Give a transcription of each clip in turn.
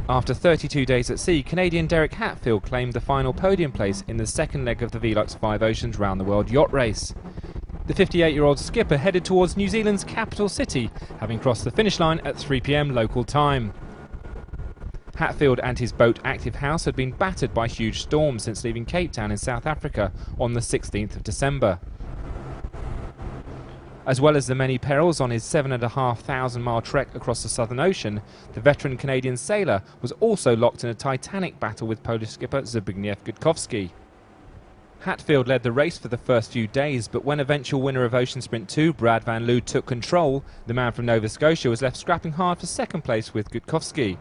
After 32 days at sea, Canadian Derek Hatfield claimed the final podium place in the second leg of the Velux 5 Oceans Round the World yacht race. The 58-year-old skipper headed towards New Zealand's capital city, having crossed the finish line at 3 p.m. local time. Hatfield and his boat Active House had been battered by huge storms since leaving Cape Town in South Africa on the 16th of December. As well as the many perils on his 7,500-mile trek across the Southern Ocean, the veteran Canadian sailor was also locked in a titanic battle with Polish skipper Zbigniew Gutkowski. Hatfield led the race for the first few days, but when eventual winner of Ocean Sprint 2, Brad Van Loo, took control, the man from Nova Scotia was left scrapping hard for second place with Gutkowski.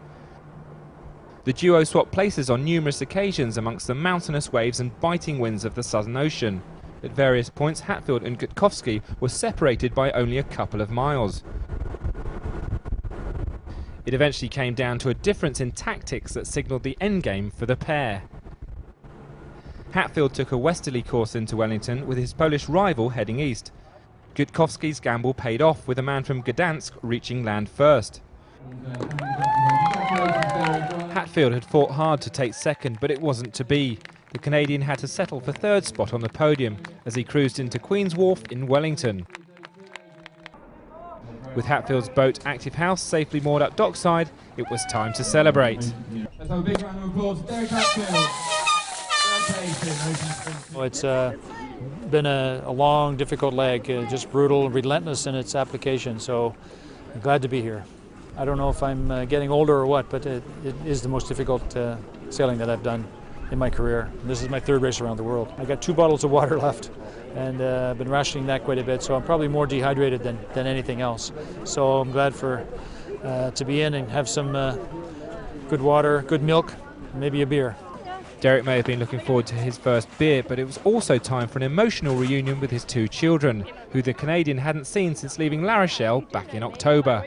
The duo swapped places on numerous occasions amongst the mountainous waves and biting winds of the Southern Ocean. At various points, Hatfield and Gutkowski were separated by only a couple of miles. It eventually came down to a difference in tactics that signalled the endgame for the pair. Hatfield took a westerly course into Wellington with his Polish rival heading east. Gutkowski's gamble paid off, with a man from Gdansk reaching land first. Hatfield had fought hard to take second, but it wasn't to be. The Canadian had to settle for third spot on the podium as he cruised into Queen's Wharf in Wellington. With Hatfield's boat Active House safely moored up dockside, it was time to celebrate. Let's have a big round of applause for Derek Hatfield. It's been a long, difficult leg, just brutal and relentless in its application, so I'm glad to be here. I don't know if I'm getting older or what, but it is the most difficult sailing that I've done in my career. This is my third race around the world. I got 2 bottles of water left, and I've been rationing that quite a bit, so I'm probably more dehydrated than anything else. So I'm glad to be in and have some good water, good milk, maybe a beer. Derek may have been looking forward to his first beer, but it was also time for an emotional reunion with his 2 children, who the Canadian hadn't seen since leaving La Rochelle back in October.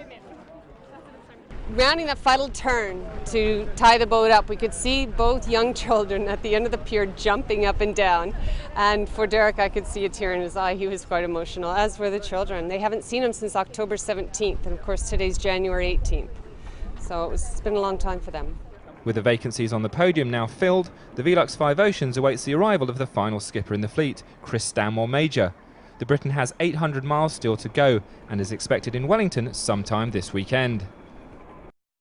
Rounding that final turn to tie the boat up, we could see both young children at the end of the pier jumping up and down. And for Derek, I could see a tear in his eye. He was quite emotional, as were the children. They haven't seen him since October 17th, and of course today's January 18th. So it's been a long time for them. With the vacancies on the podium now filled, the Velux 5 Oceans awaits the arrival of the final skipper in the fleet, Chris Stanmore Major. The Briton has 800 miles still to go and is expected in Wellington sometime this weekend.